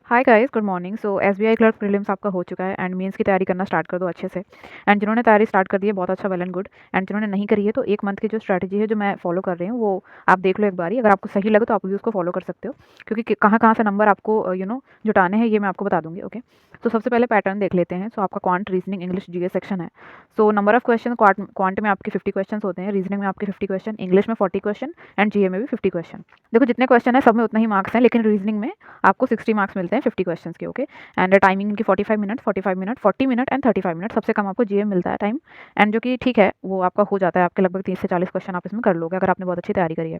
हाय guys, good morning. So SBI clerk prelims आपका हो चुका है एंड मेंस की तैयारी करना स्टार्ट कर दो अच्छे से। एंड जिन्होंने तैयारी स्टार्ट कर दी है बहुत अच्छा, वेल एंड गुड। एंड जिन्होंने नहीं करी है तो एक मंथ की जो स्ट्रैटेजी है जो मैं फॉलो कर रही हूँ वो आप देख लो एक बारी। अगर आपको सही लगे तो आप भी उसको फॉलो कर सकते हो, क्योंकि कहाँ कहाँ से नंबर आपको जुटाने हैं ये मैं आपको बता दूंगी। ओके, तो सबसे पहले पैटर्न देख लेते हैं। सो आपका quant, reasoning, English, GS section है। So number of question, quant में आपके 50 क्वेश्चन होते हैं, रीजनिंग में आपके 50 क्वेश्चन, इंग्लिश में 40 क्वेश्चन एंड जीए में भी 50 क्वेश्चन। देखो जितने क्वेश्चन है सब में उतना ही मार्क्स हैं, लेकिन रीजनिंग में आपको 60 मार्क्स मिलते हैं 50 क्वेश्चन के। ओके, एंड टाइमिंग इनकी 45 minute, 45 minute, 40 minute and 35 minute. सबसे कम आपको जीएम मिलता है टाइम, एंड जो कि ठीक है वो आपका हो जाता है। आपके लगभग 30 से 40 क्वेश्चन आप इसमें कर लोगे अगर आपने बहुत अच्छी तैयारी करी है।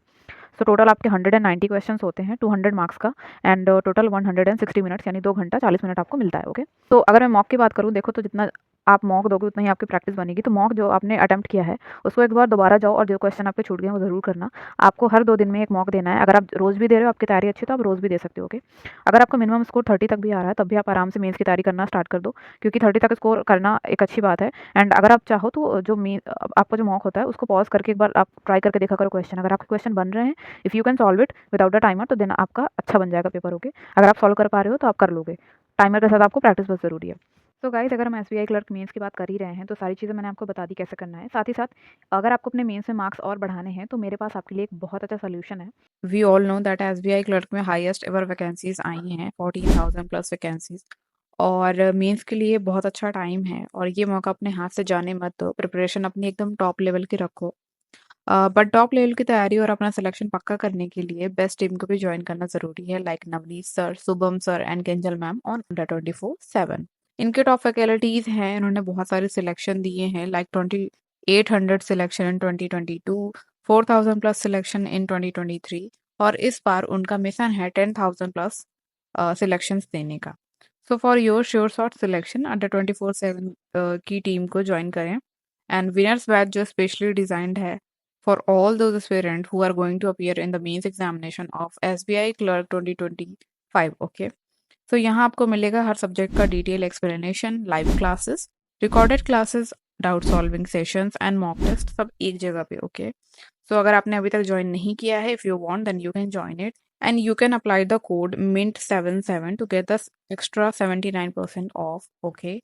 सो टोटल आपके 190 क्वेश्चन होते हैं 200 मार्क्स का, एंड टोटल 160 मिनट्स यानी 2 घंटा 40 मिनट आपको मिलता है। ओके, तो अगर मैं मॉक की बात करूँ, देखो तो जितना आप मॉक दोगे उतना ही आपकी प्रैक्टिस बनेगी। तो मॉक जो आपने अटेम्प्ट किया है उसको एक बार दोबारा जाओ और जो क्वेश्चन आपके छूट गए हैं वो ज़रूर करना। आपको हर 2 दिन में एक मॉक देना है। अगर आप रोज़ भी दे रहे हो, आपकी तैयारी अच्छी, तो आप रोज़ भी दे सकते हो। ओके, अगर आपका मिनिमम स्कोर 30 तक भी आ रहा है तब भी आप आराम से मेंस की तैयारी करना स्टार्ट कर दो, क्योंकि 30 तक स्कोर करना एक अच्छी बात है। एंड अगर आप चाहो तो जो मेन आपका जो मॉक होता है उसको पॉज करके एक बार आप ट्राई करके देखा करो क्वेश्चन। अगर आपके क्वेश्चन बन रहे हैं, if you can solve it without a timer, तो देन आपका अच्छा बन जाएगा पेपर। ओके, अगर आप सॉल्व कर पा रहे हो तो आप कर लोगे। टाइमर के साथ आपको प्रैक्टिस बहुत ज़रूरी है। तो गाइस, अगर हम एसबीआई क्लर्क मेंस की बात कर ही रहे हैं तो सारी चीज़ें मैंने आपको बता दी कैसे करना है। साथ ही साथ अगर आपको अपने मेंस में मार्क्स और बढ़ाने हैं तो मेरे पास आपके लिए एक बहुत अच्छा सोल्यूशन है। We all know that SBI clerk में हाईएस्ट एवर वैकेंसीज आई हैं, 14,000 प्लस वैकेंसीज। और मेंस के लिए बहुत अच्छा टाइम है और ये मौका अपने हाथ से जाने मत दो। प्रिपरेशन अपनी एकदम टॉप लेवल की रखो। बट टॉप लेवल की तैयारी और अपना सिलेक्शन पक्का करने के लिए बेस्ट टीम को भी ज्वाइन करना जरूरी है, like Navneet sir, Shubham sir and Kenjal ma'am on under 24/7। इनके टॉप फैकल्टीज हैं, इन्होंने बहुत सारे सिलेक्शन दिए हैं, like 2800 selection in 2022, 4000 plus selection in 2023, और इस बार उनका मिशन है 10,000 प्लस सिलेक्शन देने का। So for your sure shot selection under 24/7 की टीम को ज्वाइन करें। एंड विनर्स बैच जो स्पेशली डिजाइंड है for all those aspirants who are going to appear in the mains examination of SBI Clerk 2025. Okay, तो यहाँ आपको मिलेगा हर सब्जेक्ट का detail explanation, live classes, recorded classes, doubt solving sessions and mock test, सब एक जगह पे। ओके, सो अगर आपने अभी तक ज्वाइन नहीं किया है, if you want then you can join it and you can apply the code MINT77 to get the extra 79% off. Okay,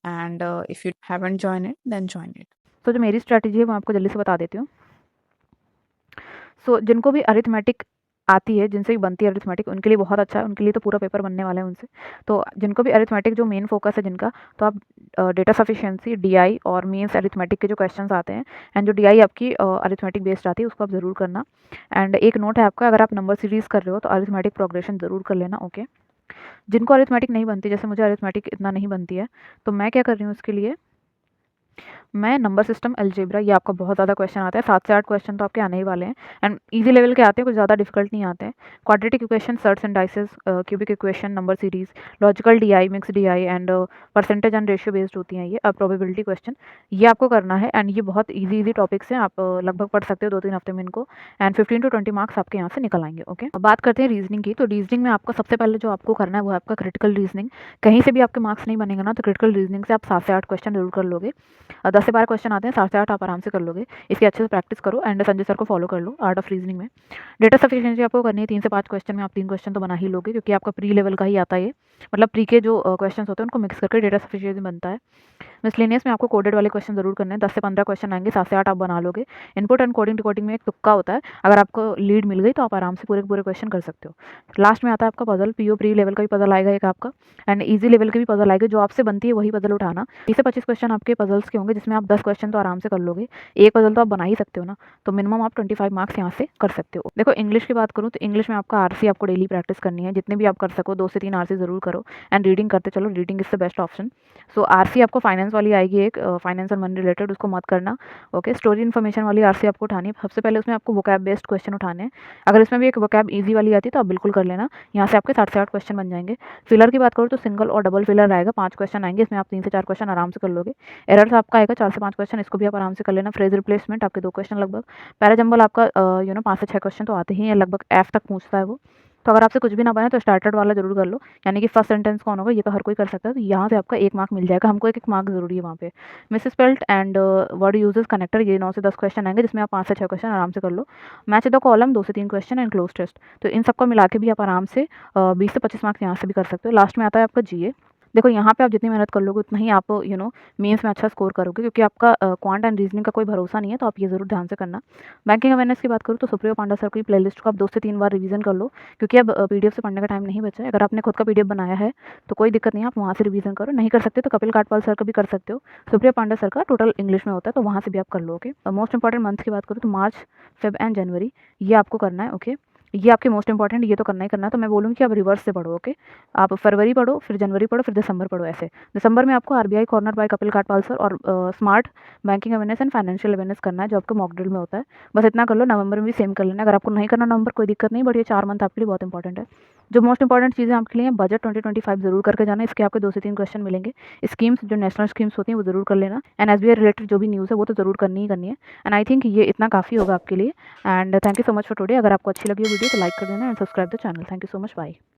and if you haven't join it then join it. तो जो मेरी strategy है मैं आपको जल्दी से बता देती हूँ। जिनको भी अरिथमेटिक आती है, जिनसे भी बनती है अरिथमेटिक, उनके लिए बहुत अच्छा है। उनके लिए तो पूरा पेपर बनने वाला है उनसे। तो जिनको भी अरिथमेटिक जो मेन फोकस है जिनका, तो आप डेटा सफिशिएंसी, डीआई और मीन्स अरिथमेटिक के जो क्वेश्चंस आते हैं एंड जो डीआई आपकी अरिथमेटिक बेस्ड आती है उसको आप ज़रूर करना। एंड एक नोट है आपका, अगर आप नंबर सीरीज़ कर रहे हो तो अरिथमेटिक प्रोग्रेशन ज़रूर कर लेना। ओके, जिनको अरिथमेटिक नहीं बनती, जैसे मुझे अरिथमेटिक इतना नहीं बनती है, तो मैं क्या कर रही हूँ उसके लिए, मैं नंबर सिस्टम, अलजेब्रा, ये आपका बहुत ज़्यादा क्वेश्चन आता है। 7 से 8 क्वेश्चन तो आपके आने ही वाले हैं एंड इजी लेवल के आते हैं, कुछ ज़्यादा डिफिकल्ट नहीं आते हैं। Quadratic equation, shirts and dices, cubic equation, number series, logical DI, mix DI and percentage and ratio based होती हैं ये, प्रोबेबिलिटी क्वेश्चन, ये आपको करना है। एंड ये बहुत ईजी टॉपिक्स हैं, आप लगभग पढ़ सकते हो 2-3 हफ्ते में इनको। एंड 15 to 20 मार्क्स आपके यहाँ से निकल आएंगे। ओके, अब बात करते हैं रीजनिंग की। तो रीजनिंग में आपका सबसे पहले जो आपको करना है वो है आपका क्रिटिकल रीजनिंग। कहीं से भी आपके मार्क्स नहीं बनेंगे ना, तो क्रिटिकल रीजनिंग से आप 7 से 8 क्वेश्चन जरूर कर लोगे। 10 से 12 क्वेश्चन आते हैं, 7 से 8 आप आराम से कर लोगे। इसकी अच्छे से प्रैक्टिस करो एंड संजय सर को फॉलो कर लो आर्ट ऑफ रीजनिंग में। डेटा सफिशिएंसी आपको करनी है 3 से 5 क्वेश्चन में, आप 3 क्वेश्चन तो बना ही लोगे, क्योंकि आपका प्री लेवल का ही आता है ये। मतलब प्री के जो क्वेश्चन होते हैं उनको मिक्स करके डेटा सफिशिएंसी बनता है। मिसलेनियस में आपको कोडेड वाले क्वेश्चन जरूर करने हैं, 10 से 15 क्वेश्चन आएंगे, 7 से 8 आप बना लोगे। इनपुट एंड कोडिंग डिकोडिंग में एक तुक्का होता है, अगर आपको लीड मिल गई तो आप आराम से पूरे पूरे क्वेश्चन कर सकते हो। लास्ट में आता है आपका पजल, पीओ प्री लेवल का भी पजल आएगा एक आपका, एंड ईजी लेवल के भी पजल आएगा। जो आपसे बनती है वही पजल उठाना। 30 से 25 क्वेश्चन आपके पजल्स के होंगे, जिसमें आप 10 क्वेश्चन तो आराम से कर लोगे। एक पजल तो आप बना ही सकते हो ना, तो मिनिमम आप 25 मार्क्स यहाँ से कर सकते हो। देखो इंग्लिश की बात करूँ तो इंग्लिश में आपका आरसी आपको डेली प्रैक्टिस करनी है, जितने भी आप कर सको 2 से 3 आरसी जरूर करो। एंड रीडिंग करते चलो, reading is the best option. So RC आपको फाइनेंस वाली आएगी एक, फाइनेंस और मनी रिलेटेड, उसको मत करना। ओके, स्टोरी इन्फॉर्मेशन वाली आरसी आपको उठानी है। सबसे पहले उसमें आपको वोकैब बेस्ड क्वेश्चन उठाने हैं। अगर इसमें भी एक वोकैब इजी वाली आती है तो आप बिल्कुल कर लेना, यहाँ से आपके 7 से 8 क्वेश्चन बन जाएंगे। फिलर की बात करूँ तो सिंगल और डबल फिलर आएगा, 5 क्वेश्चन आएंगे, इसमें आप 3 से 4 क्वेश्चन आराम से कर लोगे। एरर्स आपका आएगा 4 से 5 क्वेश्चन, इसको भी आप आराम से कर लेना। फ्रेज रिप्लेसमेंट आपके 2 क्वेश्चन लगभग। पैराजंबल आपका 5 से 6 क्वेश्चन तो आते ही हैं लगभग, एफ तक पूछता है वो। तो अगर आपसे कुछ भी ना बने तो स्टार्टेड वाला ज़रूर कर लो, यानी कि फर्स्ट सेंटेंस कौन होगा, ये तो हर कोई कर सकता है, तो यहाँ से आपका 1 मार्क मिल जाएगा, हमको 1-1 मार्क ज़रूरी है वहाँ पे। Misspelled and word uses connector, ये 9 से 10 क्वेश्चन आएँगे, जिसमें आप 5 से 6 क्वेश्चन आराम से कर लो। मैच द कॉलम 2 से 3 क्वेश्चन एंड क्लोज टेस्ट, तो इन सबको मिला के भी आप आराम से 20 से 25 मार्क्स यहाँ से भी कर सकते हो। लास्ट में आता है आपका जीए। देखो यहाँ पे आप जितनी मेहनत कर लोगे उतना ही आप मेंस में अच्छा स्कोर करोगे, क्योंकि आपका क्वांट एंड रीजनिंग का कोई भरोसा नहीं है, तो आप ये ज़रूर ध्यान से करना। बैंकिंग अवेयरनेस की बात करूँ तो सुप्रियो पांडा सर की प्लेलिस्ट को आप 2 से 3 बार रिवीजन कर लो, क्योंकि अब पीडीएफ से पढ़ने का टाइम नहीं बचा है। अगर आपने खुद का पीडीएफ बनाया है तो कोई दिक्कत नहीं है, आप वहाँ से रिवीजन करो, नहीं कर सकते तो कपिल काटपाल सर का भी कर सकते हो। सुप्रिया पांडा सर का टोटल इंग्लिश में होता है, तो वहाँ से भी आप कर लो। ओके, मोस्ट इंपॉर्टेंट मंथ की बात करूँ तो मार्च, फेब एंड जनवरी, ये आपको करना है। ओके, ये आपके मोस्ट इंपॉर्टेंट, ये तो करना ही करना है, तो मैं बोलूँगी कि आप रिवर्स से पढ़ो। ओके, आप फरवरी पढ़ो, फिर जनवरी पढ़ो, फिर दिसंबर पढ़ो, ऐसे। दिसंबर में आपको RBI corner by Kapil Katpal sir और smart banking awareness and financial awareness करना है, जो आपका मॉक ड्रिल में होता है। बस इतना कर लो। नवंबर में भी सेम कर लेना। अगर आपको नहीं करना नवंबर, कोई दिक्कत नहीं, बट ये 4 मंथ आपके लिए बहुत इंपॉर्टेंट है। जो मोस्ट इंपॉर्टेंट चीज़ें आपके लिए बजट 2025 जरूर करके जाना, इसके आपके 2 से 3 क्वेश्चन मिलेंगे। स्कीम्स, जो नेशनल स्कीम्स होती हैं, वो जरूर कर लेना, एंड एसबीआई रिलेटेड जो भी न्यूज़ है वो तो जरूर करनी ही करनी है। एंड आई थिंक ये इतना काफ़ी होगा आपके लिए। And thank you so much for today. अगर आपको अच्छी लगी वीडियो तो लाइक कर देना and subscribe the channel. Thank you so much, bye.